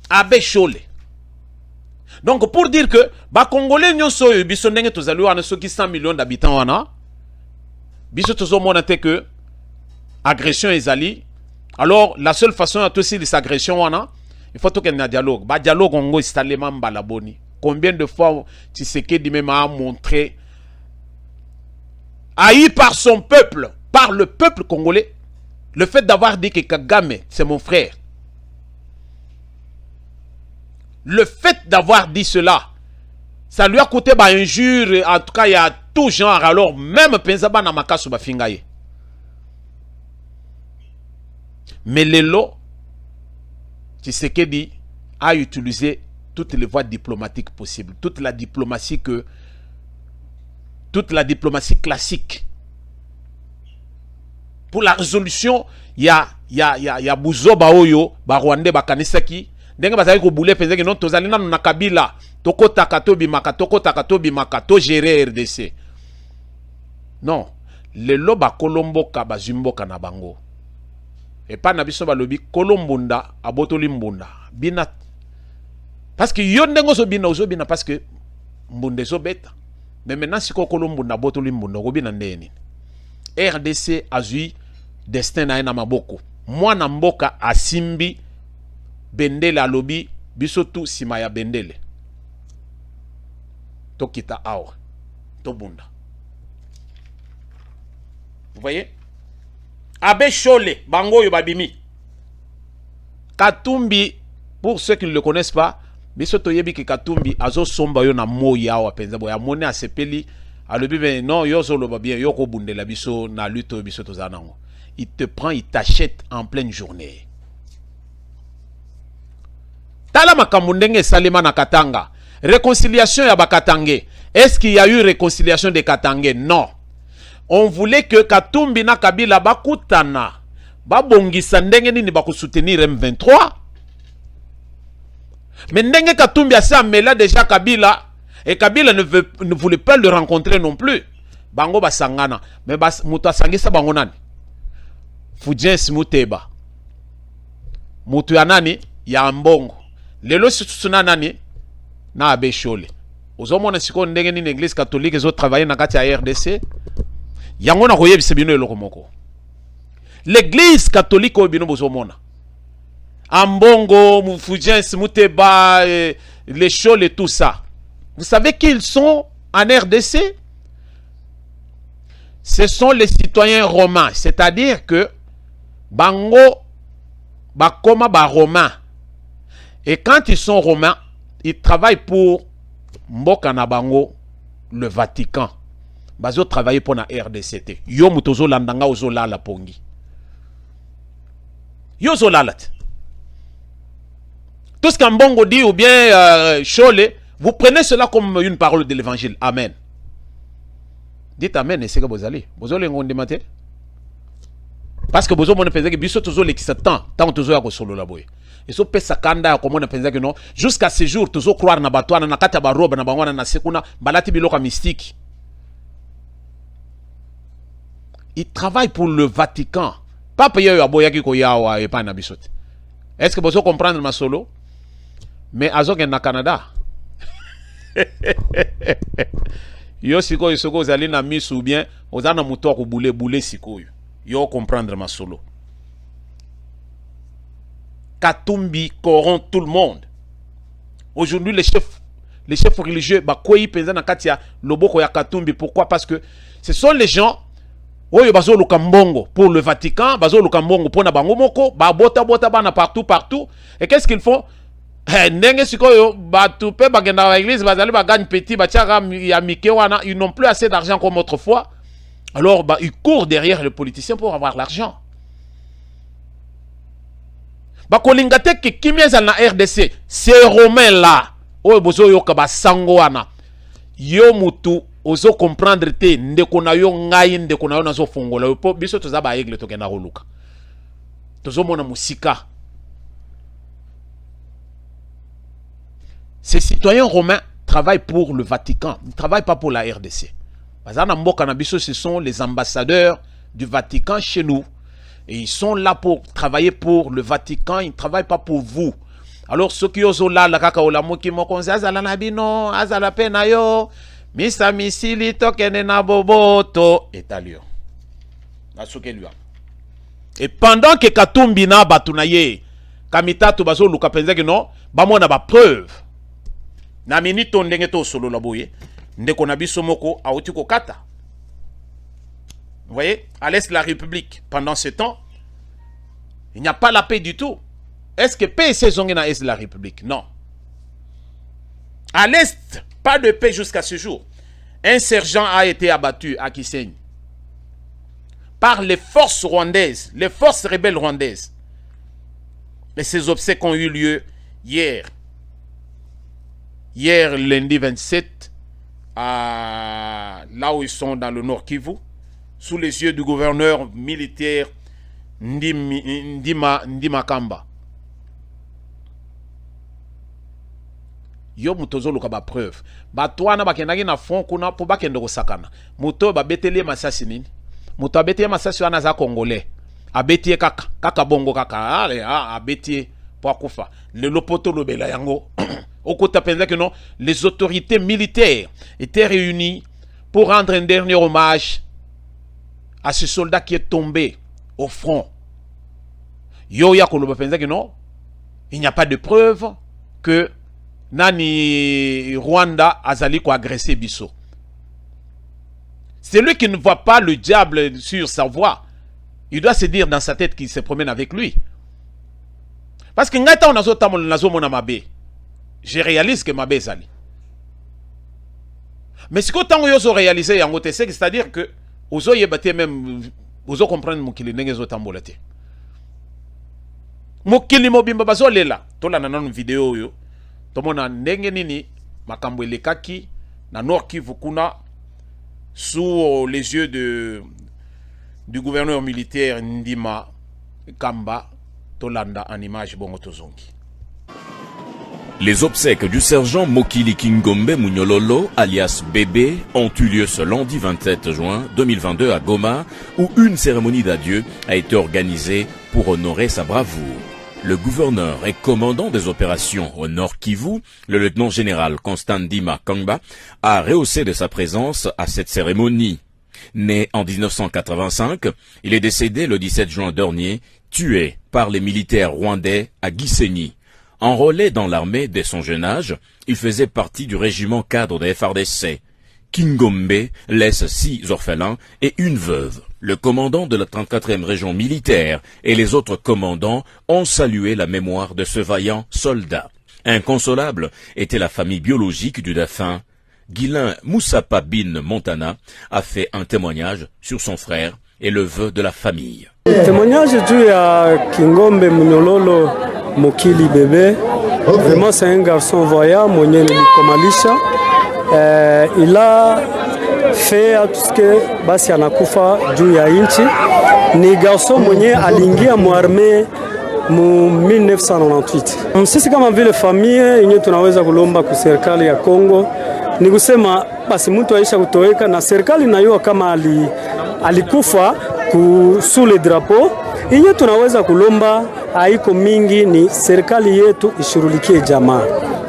Abbé Cholé. Donc pour dire que ba Congolais nyon so biso ndenge tozali wana soki 100 millions d'habitants wana biso tozo monate que agression ezali. Alors la seule façon à aussi les agressions wana il faut qu'il y ait un dialogue. Ba dialogue ongo installé mamba la boni. Combien de fois Tshisekedi même a montré haï par son peuple, par le peuple congolais, le fait d'avoir dit que Kagame c'est mon frère. Le fait d'avoir dit cela, ça lui a coûté bah, injure. En tout cas, il y a tout genre. Alors, même Penzaba na makasu ba fingaye. Mais Lelo, Tshisekedi a utilisé toutes les voies diplomatiques possibles. Toute la diplomatie classique. Pour la résolution, il y a Bouzo Baoyo, Barwande Bakanisaki. Denga bazali ko boule penze que non tozali na na Kabila toko takato bimaka to gérer RDC. Non, le loba kolomboka bazumboka na bango. Et pas na biso balobi kolombunda abotoli mbunda. Bina parce que yo ndengo zo bina parce que mbunde zo beta. Mais maintenant si ko kolombunda abotoli mbunda ko bina ndeni. RDC azui destin na ena maboko. Mwana mboka asimbi bendele alobi bisotu sima ya bendele tokita awa tobunda. Vous voyez? Abbé Cholé bango yo babimi Katumbi, pour ceux qui ne le connaissent pas, bisoto yebi ki Katumbi azo somba yo na moya awa penza boya mone asepeli alobi ben non yo zolo ba bien yo ko bundela biso na lutte bisoto zanango. Il te prend, il t'achète en pleine journée. Tala makamundenge salima na Katanga. Réconciliation ya Bakatangé. Est-ce qu'il y a eu réconciliation de Katangé? Non. On voulait que Katumbi na Kabila bakutana. Babongisa ndenge nini bakusoutenir M23. Mais ndenge Katumbi a s'amela déjà Kabila. Et Kabila ne voulait pas le rencontrer non plus. Bango basangana. Mais muta sangisa bango nani? Fujens Muteba. Mutu ya nani? Ya Mbongo. Lelo situsuna nani? Na Abbé Cholé. Ozomona siko ndenge ni l'église catholique ezo travailler na kati ya RDC. Yango na koyebisa bino eloko moko. L'église catholique obino bozomona. Ambongo, Mufujens, Muteba, les Cholé, tout ça. Vous savez qu'ils sont en RDC? Ce sont les citoyens romains. C'est-à-dire que Bango, Bakoma, ba romain. Et quand ils sont romains, ils travaillent pour Mboka na Bango, le Vatican. Bazo travailler pour la RDCT. Yo mutozo landanga ozo la la pongi. Yo zo la lat. Tout ce qu'Ambongo dit ou bien Cholé, vous prenez cela comme une parole de l'évangile. Amen. Dites Amen et c'est que vous allez. Vous allez en demander. Parce que vous avez pensé que biso toujours l'existant tant toujours à solo la boy. Et so pesa kanda comme on a pensé que non jusqu'à ce jour toujours croire na batwana na kata ba robe na bangwana na sekuna balati biloka mystique. Il travaille pour le Vatican. Pas payer ya boyaki ko yawa et pas na bisot. Est-ce que vous comprendre ma solo? Mais azok na Canada. yo sikoyo soko ozali na misu ou bien ozana muto ko boule sikoyo yo comprendre ma solo. Katumbi corrompt tout le monde. Aujourd'hui les chefs religieux ba koyi penza na katia loboko ya Katumbi. Pourquoi? Parce que ce sont les gens oyo bazo lukambongo pour le Vatican, bazo lukambongo pour na bango moko, ba bota bana partout. Et qu'est-ce qu'ils font? Ndenge sikoyo batu pe bagenda na église bazali ba gagne petit ba tiara ya mike wana, ils n'ont plus assez d'argent comme autrefois. Alors ils courent derrière les politiciens pour avoir l'argent. Ba kolingate ke kimia za na RDC, ces Romains là, oyo bozo yoka ba sango wana. Yo mutu ozo comprendre te ndeko na yo ngai ndeko na yo nazo fongola yo biso toza ba aigle to kena roluka. Tozo mona musika. Ces citoyens romains travaillent pour le Vatican, ils ne travaillent pas pour la RDC. Ce sont les ambassadeurs du Vatican chez nous. Et ils sont là pour travailler pour le Vatican, ils ne travaillent pas pour vous. Alors ceux qui osent là, la kaka ola moki mokonzi azala nabino, azala pena yo, misa misili tokene na boboto, etalio. Asuke lui. Et pendant que Katumbi na batunaye, kamita to bazo luka penza que non, ba mona ba preuve. Na minito ndenge to solo la boye, ndeko na biso moko auti ko kata. Vous voyez, à l'est de la République, pendant ce temps, il n'y a pas la paix du tout. Est-ce que paix est saison dans l'est de la République? Non. À l'est, pas de paix jusqu'à ce jour. Un sergent a été abattu à Kisenyi par les forces rwandaises, les forces rebelles rwandaises. Et ces obsèques ont eu lieu hier. Hier, lundi 27, là où ils sont dans le Nord Kivu, sous les yeux du gouverneur militaire Ndima Kamba. Yo mutozo luka ba preuve. Ba toana ba kenagi na fond kuna po ba kendo sakana. Muto ba beteli masasi nini? Muto abeti masasi wana za congolais. Abeti kaka bongo kaka ale abeti po akufa. Le lopoto lobela yango. Okota penza que non, les autorités militaires étaient réunies pour rendre un dernier hommage à ce soldat qui est tombé au front. Yo ya koloba penza que non, il n'y a pas de preuve que Nani Rwanda azali ko agressé biso. C'est lui qui ne voit pas le diable sur sa voie. Il doit se dire dans sa tête qu'il se promène avec lui. Parce que ngata on nazo mona mabe. Je réalise que mabe zali. Mais si quand on yo réaliser yango te c'est-à-dire que ozo yebate même ozo comprendre mokili ndenge zo tambolate. Mokili mobimba bazo lela. Tola na nanu vidéo yo. Tomona ndenge nini makambo elekaki na Nord Kivu kuna sous les yeux du gouverneur militaire Ndima Kamba tolanda en image bongo tozongi. Les obsèques du sergent Mokili Kingombe Munyololo, alias Bébé, ont eu lieu ce lundi 27 juin 2022 à Goma, où une cérémonie d'adieu a été organisée pour honorer sa bravoure. Le gouverneur et commandant des opérations au Nord Kivu, le lieutenant-général Constant Ndima Kamba, a rehaussé de sa présence à cette cérémonie. Né en 1985, il est décédé le 17 juin dernier, tué par les militaires rwandais à Gisenyi. Enrôlé dans l'armée dès son jeune âge, il faisait partie du régiment cadre des FARDC. Kingombe laisse 6 orphelins et une veuve. Le commandant de la 34e région militaire et les autres commandants ont salué la mémoire de ce vaillant soldat. Inconsolable était la famille biologique du défunt. Guilain Moussapa Bin Montana a fait un témoignage sur son frère et le vœu de la famille. Témoignage du à Kingombe Munyololo Mokili Bébé. Vraiment c'est un garçon voyant, il a fait tout ce que basi anakufa juu ya inchi. Ni garçon mwenye aliingia muarme mu 1998. Sisi kama vile familia yenyewe tunaweza kulomba kwa serikali ya Kongo ni kusema basi mtu aisha kutoweka na serikali nayo kama alikufa sous le drapeau. Yenyewe tunaweza kulomba haiko mingi ni serikali yetu ishurulikie jamaa.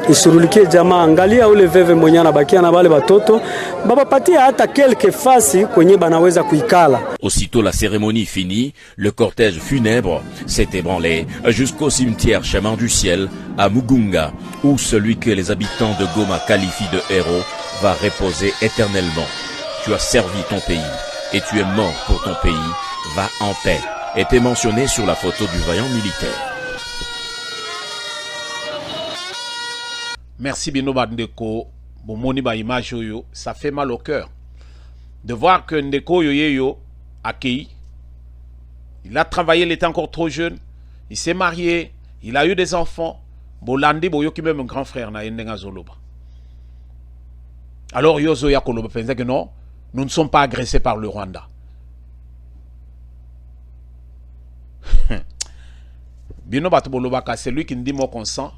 ishughulikie jamaa, angalia ule veve mwenye anabakia na wale watoto, babapatia hata quelque fasi kwenye banaweza kuikala. Aussitôt la cérémonie finie, le cortège funèbre s'est ébranlé jusqu'au cimetière Chemin du Ciel à Mugunga, où celui que les habitants de Goma qualifient de héros va reposer éternellement. Tu as servi ton pays et tu es mort pour ton pays. Va en paix, était mentionné sur la photo du vaillant militaire. Merci Binoba Ndeko, bomoni ba image yo, ça fait mal au cœur de voir que Ndeko Yoyeyo accueilli. Il a travaillé, il était encore trop jeune, il s'est marié, il a eu des enfants. Bolandi boyo qui même un grand frère na yendenga zoloba. Alors Yozo Yakoloba pensait que non, nous ne sommes pas agressés par le Rwanda. Bino batu bolobaka, c'est lui qui me dit mon consent.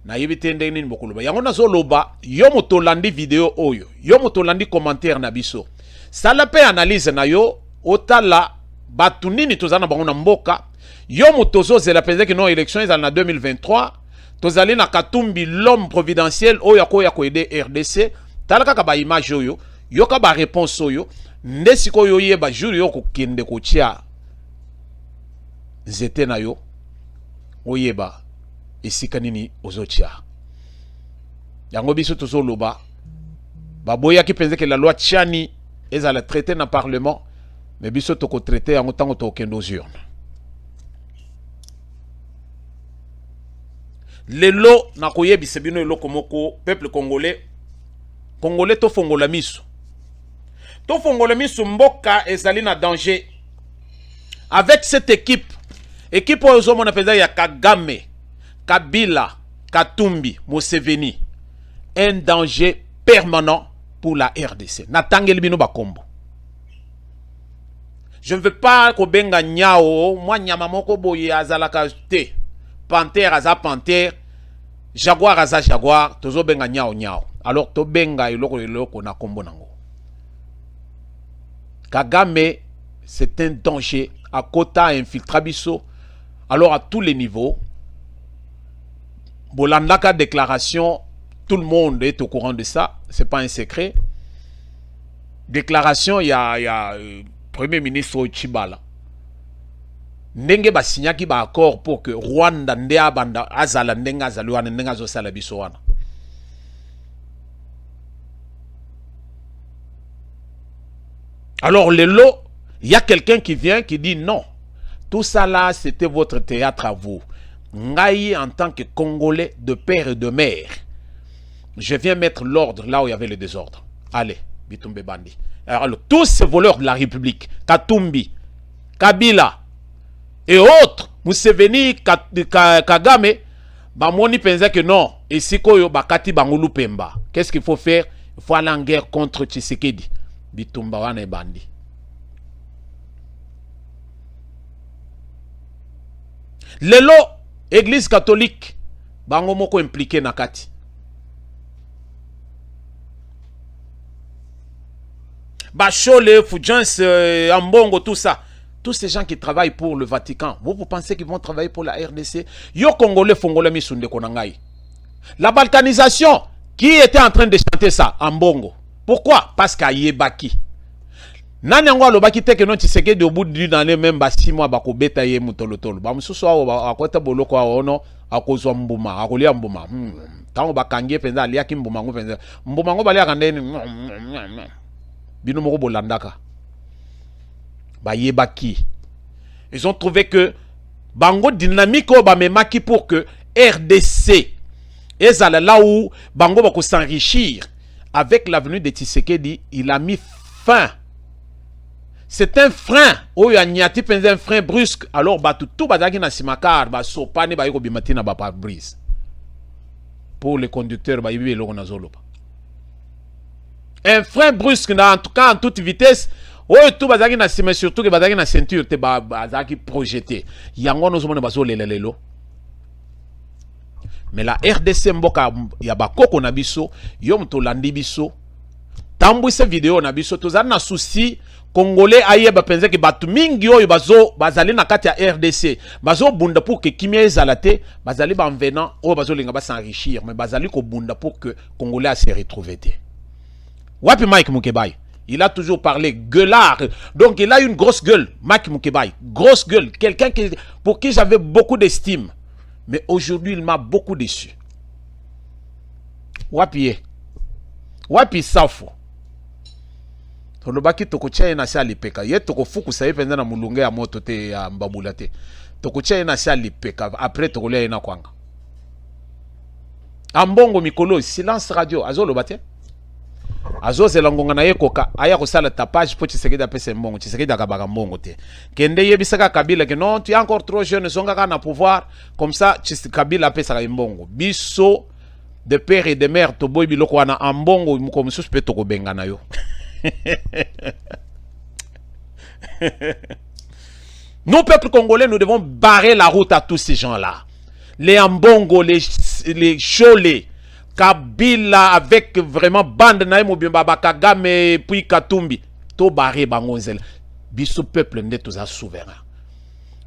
Na yebite ndenge nini bokoloba. Yango nazo loba, yo moto landi vidéo oyo, yo moto landi commentaire na biso. Sala pe analyse na yo, otala batu nini tozana bango na mboka. Yo moto zo zela penze que non élection est en 2023. Tozali na Katumbi l'homme providentiel oyo ko aider RDC. Talaka ka ba image oyo, yo ka ba réponse oyo, ndesiko yo yeba jour yo ko kende ko tia. Zete na yo oyeba esika nini ozotia yango biso tozoloba baboya ki penze que la loi Tchani ezala traité na parlement mais biso toko traité yango tango to kendo aux urnes lelo na koyebisa bino eloko moko peuple congolais to fongola miso mboka ezali na danger avec cette équipe oyo mona penza ya Kagame, Kabila, Katumbi, Museveni, un danger permanent pour la RDC. Natangeli bino bakombo. Je ne veux pas ko benga nyao, moi nyama moko boye azalaka te. Panthère aza panthère, jaguar aza jaguar, tozo benga nyao. Alors to benga eloko na kombo nango. Kagame, c'est un danger à Kota infiltra biso. Alors à tous les niveaux, Bolandaka déclaration, tout le monde est au courant de ça, c'est pas un secret. Déclaration, il y a Premier ministre Chibala. Ndenge ba signaki ba accord pour que Rwanda ndea banda azala ndenga azalwana ndenga zo sala biso wana. Alors le lot, il y a quelqu'un qui vient qui dit non. Tout ça là, c'était votre théâtre à vous. Ngaï en tant que Congolais de père et de mère. Je viens mettre l'ordre là où il y avait le désordre. Allez, Bitumbe Bandi. Alors, tous ces voleurs de la République, Katumbi, Kabila et autres, Museveni, Kagame, Bamoni pensait que non. Et si Koyo Bakati Bangulu Pemba, qu'est-ce qu'il faut faire? Il faut aller en guerre contre Tshisekedi. Bitumba Wane Bandi. Lelo, église catholique, bango moko impliqué na kati. Bachole, Fujans, Ambongo, tout ça. Tous ces gens qui travaillent pour le Vatican, vous pensez qu'ils vont travailler pour la RDC? Yo Congolais, Fongolais, Misunde Konangai. La balkanisation, qui était en train de chanter ça? Ambongo. Pourquoi? Parce qu'il y a Baki. Nani yango alobaki te ke non Tshisekedi au bout d'une année même ba 6 mois bako beta ye mutolotolo ba mususu wa akota boloko wa ono akozwa mbuma akolia mbuma tango bakangie penza aliaki mbuma ngo penza mbuma ngo balia kandeni bino moko bolandaka ba yebaki. Ils ont trouvé que bango dynamique o ba memaki pour que RDC ezala là où bango bako s'enrichir avec l'avenue de Tshisekedi. Il a mis fin. C'est un frein. Oh, il y a un frein brusque. Alors, tout bazaki na simakar, ba sopane ba yiko bimatina ba brise. Pour les conducteurs, ba yibi eloko na zoloba. Un frein brusque, en tout cas en toute vitesse. Oh, tout bazaki na sima, surtout que bazaki na ceinture, te bazaki projeté. Yango no zomone bazo lelo. Mais la RDC mboka ya bakoko na biso, yom to landi biso. Tambou cette vidéo na biso, tozana na souci Congolais ayeba penza ke batu mingi oyo bazali na kati ya RDC bazo bunda pour que kimia ezalate bazali ba venant oyo bazo linga ba s'enrichir mais bazali ko bunda pour que Congolais se retrouve te. Wapi Mike Mukebai, il a toujours parlé gueulard, donc il a une grosse gueule. Mike Mukebai, grosse gueule, quelqu'un pour qui j'avais beaucoup d'estime, mais aujourd'hui il m'a beaucoup déçu. Wapi Safo. Tolobaki tokotia na sia lipeka ye tokofuku sa yependa na mulunge ya moto te ya mbabula te tokotia na sia lipeka après tokolia na kwanga ambongo mikolo silence radio azoloba te azozela ngonga na ye koka aya kosala tapage po Tshisekedi apesa mbongo Tshisekedi akabaka mbongo te kende yebisaka Kabila que non tu es encore trop jeune zonga na pouvoir comme ça Kabila apesa mbongo biso de père et de mère to boy biloko wana ambongo muko mususu pe toko benga na yo. Nous, peuple congolais, nous devons barrer la route à tous ces gens-là. Les Ambongo, les Cholé, Kabila, avec vraiment bande naïmo Baba Kagame, puis Katumbi. To barrer bangonzel. Biso peuple n'est tous souverain.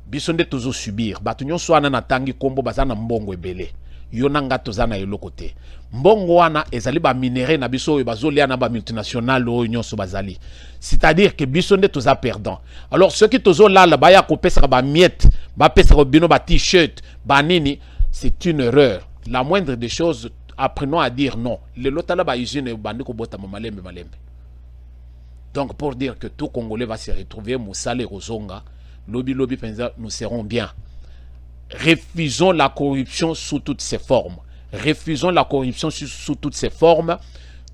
Biso n'est tous subir. Batunyon soit na tangi kombo bazana mbongo ebele. Yonanga tozana yelo côté. Mbongo wana ezali ba minéré na biso bazolia na ba multinational o nyonso bazali. C'est-à-dire que biso nde toza perdant. Alors ceux qui tozo là ba ya kopesa ba miette, ba pesa ko bino ba t-shirt, ba nini, c'est une erreur. La moindre des choses, apprenons à dire non. Le lotala ba usine bandi ko bota malembe malembe. Donc pour dire que tout Congolais va se retrouver Moussale Rozonga, lobi penza nous serons bien. Refusons la corruption sous toutes ses formes. Refusons la corruption sous toutes ses formes.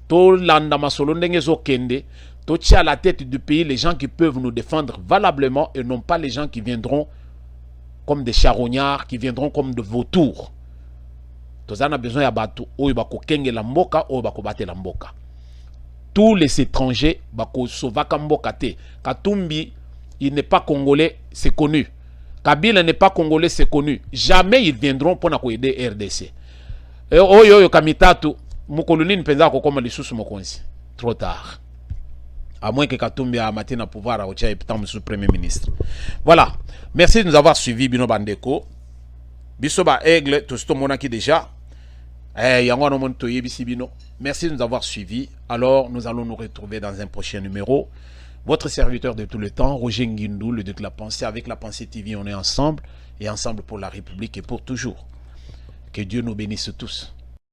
To landa masolo ndenge zo kende, to tia à la tête du pays les gens qui peuvent nous défendre valablement et non pas les gens qui viendront comme des charognards, qui viendront comme de vautours. Tozana besoin ya batu oyo bako kenge la mboka oyo bako bate la mboka. Tous les étrangers bako sovaka mboka te. Katumbi, il n'est pas congolais, c'est connu. Kabila n'est pas congolais, c'est connu. Jamais ils viendront pour nous aider RDC. Oyo kamitatu mukoluni npenza ko koma lisusu mokonzi. Trop tard. À moins que Katumbi a matin à pouvoir à Ocha et sous premier ministre. Voilà. Merci de nous avoir suivis Bino Bandeko. Bisoba Aigle tout ce monde qui déjà. Yango no mon toye bisi Bino. Merci de nous avoir suivis. Alors nous allons nous retrouver dans un prochain numéro. Votre serviteur de tout le temps, Roger Nguindou, le Duc de la Pensée. Avec la Pensée TV, on est ensemble et ensemble pour la République et pour toujours. Que Dieu nous bénisse tous.